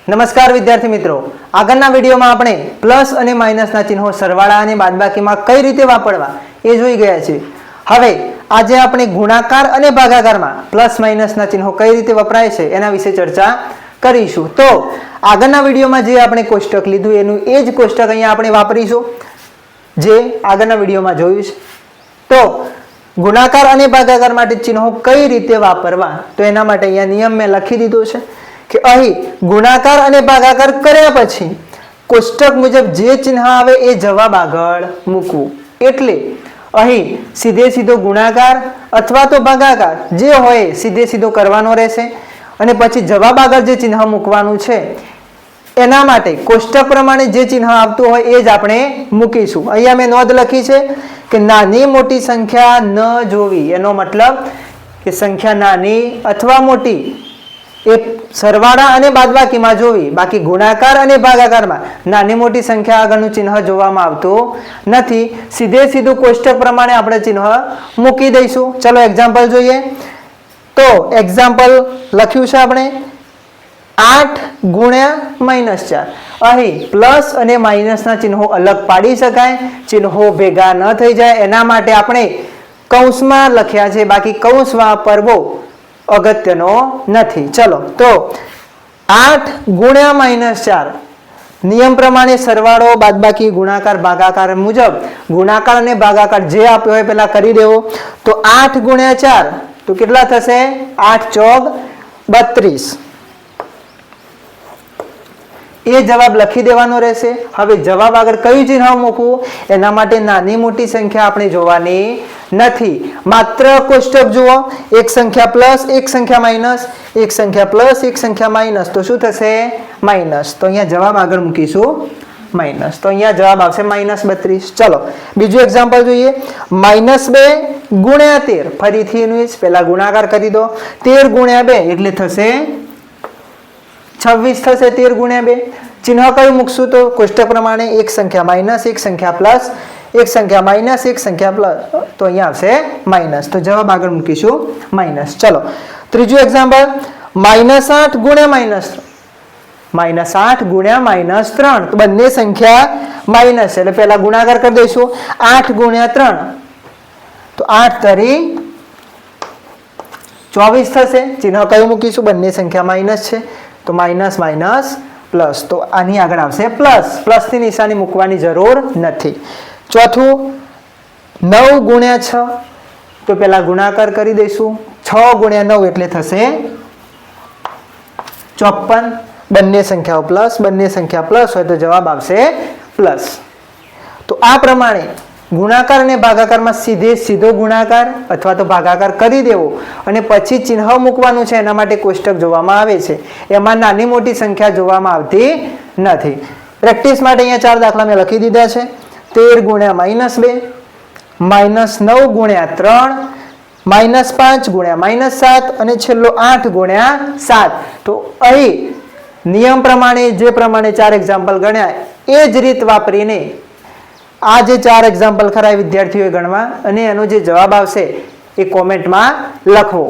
નમસ્કાર વિદ્યાર્થી મિત્રો, આગળના વિડીયોમાં આપણે પ્લસ અને માઇનસના ચિહ્નો સરવાળા અને બાદબાકીમાં કઈ રીતે વાપરવા એ જોઈ ગયા છીએ. હવે આજે આપણે ગુણાકાર અને ભાગાકારમાં પ્લસ માઇનસના ચિહ્નો કઈ રીતે વપરાય છે એના વિશે ચર્ચા કરીશું. તો આગળના વિડીયોમાં જે આપણે કોષ્ટક લીધું એનું એ જ કોષ્ટક અહીંયા આપણે વાપરીશું જે આગળના વિડીયોમાં જોયું છે. તો ગુણાકાર અને ભાગાકાર માટે ચિહ્નો કઈ રીતે વાપરવા તો એના માટે અહીંયા નિયમ મેં લખી દીધો છે કે અહીં ગુણાકાર અને ભાગાકાર કર્યા પછી કોષ્ટક મુજબ જે ચિહ્ન આવે એ જવાબ આગળ મૂકવું. એટલે અહીં સીધે સીધો ગુણાકાર અથવા તો ભાગાકાર જે હોય સીધે સીધો કરવાનો રહેશે અને પછી જવાબ આગળ જે ચિહ્ન મૂકવાનું છે એના માટે કોષ્ટક પ્રમાણે જે ચિહ્ન આવતું હોય એ જ આપણે મૂકીશું. અહીંયા મેં નોંધ લખી છે કે નાની મોટી સંખ્યા ન જોવી, એનો મતલબ કે સંખ્યા નાની અથવા મોટી એ સરવાળા અને બાદબાકીમાં જોવી, બાકી ગુણાકાર અને ભાગાકારમાં નાની મોટી સંખ્યા આગળનું ચિહ્ન જોવામાં આવતું નથી. સીધે સીધું કોષ્ટક પ્રમાણે આપણે ચિહ્ન મૂકી દઈશું. ચલો એક્ઝામ્પલ જોઈએ. તો એક્ઝામ્પલ લખ્યું છે આપણે 8 ગુણ્યા -4. અહીં પ્લસ અને માઇનસના ચિહ્નો અલગ પાડી શકાય, ચિહ્નો ભેગા ન થઈ જાય એના માટે આપણે કૌંસમાં લખ્યા છે, બાકી કૌંસ વાપરવો અગત્યનો નથી. ચલો તો 8 ગુણ્યા -4 નિયમ પ્રમાણે સરવાળો બાદબાકી ગુણાકાર ભાગાકાર મુજબ ગુણાકાર અને ભાગાકાર જે આપ્યો હોય પેલા કરી દેવો. તો 8 ગુણ્યા 4 તો કેટલા થશે? 8 ચોક 32. એ જવાબ લખી દેવાનો રહેશે. હવે જવાબ આગળ કયું ચિહ્ન મૂકવું એના માટે નાની મોટી સંખ્યા આપણે જોવાની નથી, માત્ર કોષ્ટક જુઓ. એક સંખ્યા પ્લસ એક સંખ્યા માઇનસ, એક સંખ્યા પ્લસ એક સંખ્યા માઇનસ, તો શું થશે? માઇનસ. તો અહીંયા જવાબ આગળ મૂકીશું માઇનસ. તો અહીંયા જવાબ આવશે -32. ચલો બીજું એક્ઝામ્પલ જોઈએ. -2 ગુણ્યા 13. ફરીથી એનું પહેલા ગુણાકાર કરી દો. 13 ગુણ્યા 2 એટલે થશે 26 થશે. 13 ગુણ્યા 2 ચિહ્ન કયું મૂકશું તો કોષ્ટક પ્રમાણે એક સંખ્યા માઇનસ એક સંખ્યા પ્લસ, એક સંખ્યા માઇનસ એક સંખ્યા પ્લસ, તો અહીંયા આવશે માઇનસ. તો જવાબ આગળ મૂકીશું માઇનસ. ચલો ત્રીજું એક્ઝામ્પલ. -8 ગુણ્યા -3. -8 ગુણ્યા -3 તો બંને સંખ્યા માઇનસ એટલે પહેલા ગુણાકાર કરી દઈશું. 8 ગુણ્યા 3 તો 8 તરી 24 થશે. ચિહ્ન કયું મૂકીશું? બંને સંખ્યા માઇનસ છે તો માઇનસ માઇનસ પ્લસ, તો આની આગળ આવશે પ્લસ. પ્લસની નિશાની મૂકવાની જરૂર નથી. ચોથું 9 ગુણ્યા 6 તો પેલા ગુણાકાર કરી દઈશું. 6 ગુણ્યા 9 એટલે થશે 54. બંને સંખ્યાઓ પ્લસ, બંને સંખ્યા પ્લસ હોય તો જવાબ આવશે પ્લસ. તો આ પ્રમાણે ગુણાકાર અને ભાગાકારમાં સીધે સીધો ગુણાકાર અથવા તો ભાગાકાર કરી દેવો અને પછી ચિહ્ન મૂકવાનું છે એના માટે કોષ્ટક જોવામાં આવે છે. એમાં નાની મોટી સંખ્યા જોવામાં આવતી નથી. પ્રેક્ટિસ માટે અહીંયા 4 દાખલા મેં લખી દીધા છે. 13 ગુણ્યા -2, -9 ગુણ્યા 3, -5 ગુણ્યા -7 અને છેલ્લો 8 ગુણ્યા 7. તો અહીં નિયમ પ્રમાણે જે પ્રમાણે 4 એક્ઝામ્પલ ગણ્યા એ જ રીત વાપરીને આ જે 4 એક્ઝામ્પલ ખરા વિદ્યાર્થીઓએ ગણવા અને એનો જે જવાબ આવશે એ કોમેન્ટમાં લખવો.